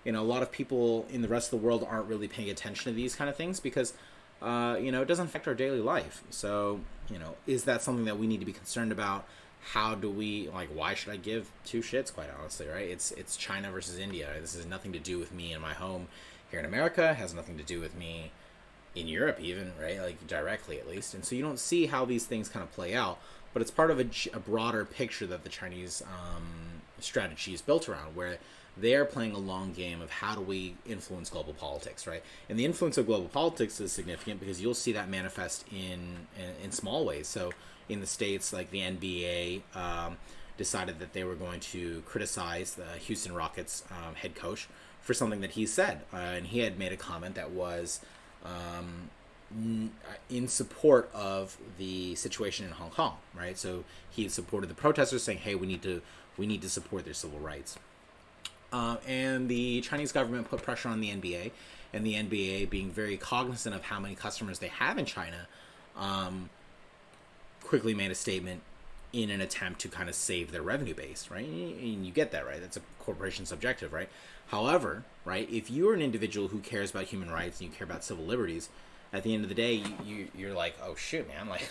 a lot of people in the rest of the world aren't really paying attention to these kind of things because, it doesn't affect our daily life. So, is that something that we need to be concerned about? How do we, like, why should I give two shits, quite honestly, right? It's China versus India. This has nothing to do with me and my home here in America. It has nothing to do with me in Europe even, right? Like, directly at least. And so you don't see how these things kind of play out, but it's part of a broader picture that the Chinese strategy is built around, where they are playing a long game of how do we influence global politics, right? And the influence of global politics is significant because you'll see that manifest in small ways. So in the States, like the NBA decided that they were going to criticize the Houston Rockets head coach for something that he said. And he had made a comment that was in support of the situation in Hong Kong, right? So he supported the protesters, saying, "Hey, we need to support their civil rights." And the Chinese government put pressure on the NBA, and the NBA, being very cognizant of how many customers they have in China, quickly made a statement in an attempt to kind of save their revenue base, right? And you get that, right? That's a corporation's objective, right? However, right, if you're an individual who cares about human rights and you care about civil liberties, at the end of the day, you're like, oh shoot, man, like,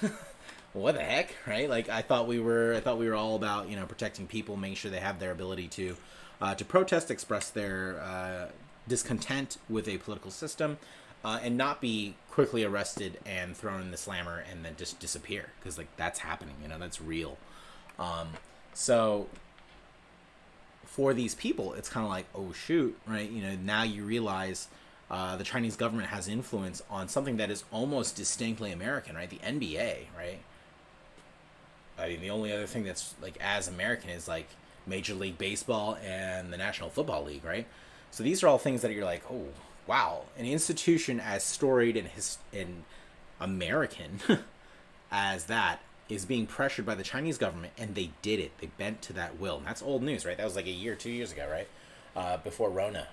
what the heck, right? Like, I thought we were all about protecting people, making sure they have their ability to protest, express their discontent with a political system, and not be quickly arrested and thrown in the slammer and then just disappear, because like that's happening, that's real. So for these people, it's kind of like, oh shoot, right? Now you realize the Chinese government has influence on something that is almost distinctly American, right? The NBA, right? I mean, the only other thing that's like as American is like Major League Baseball and the National Football League, right? So these are all things that you're like, oh wow, an institution as storied and American as that is being pressured by the Chinese government, and they did it. They bent to that will, and that's old news, right? That was like a year, 2 years ago, right? Before Rona.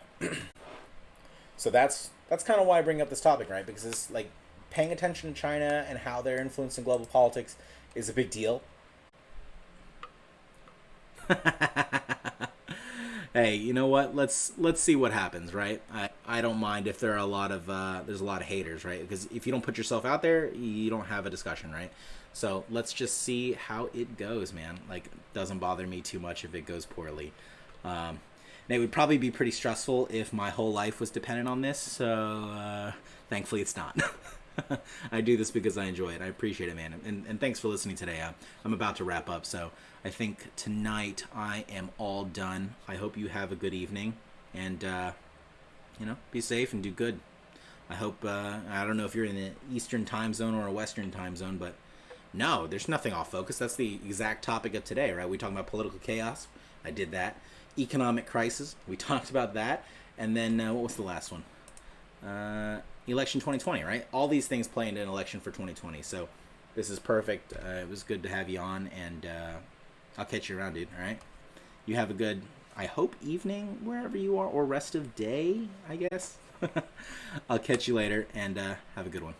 So that's kind of why I bring up this topic, right? Because it's like paying attention to China and how they're influencing global politics is a big deal. Hey, you know what? Let's see what happens, right? I don't mind if there are there's a lot of haters, right? Because if you don't put yourself out there, you don't have a discussion, right? So let's just see how it goes, man. Like, doesn't bother me too much if it goes poorly. And it would probably be pretty stressful if my whole life was dependent on this. So thankfully, it's not. I do this because I enjoy it. I appreciate it, man. And thanks for listening today. I'm about to wrap up, so I think tonight I am all done. I hope you have a good evening, and be safe and do good. I hope I don't know if you're in the Eastern time zone or a Western time zone, but no, there's nothing off focus. That's the exact topic of today, right? We talking about political chaos. I did that. Economic crisis. We talked about that, and then what was the last one? Election 2020, right? All these things play into an election for 2020. So this is perfect. It was good to have you on, and I'll catch you around, dude. All right. You have a good, I hope, evening wherever you are, or rest of day, I guess. I'll catch you later, and have a good one.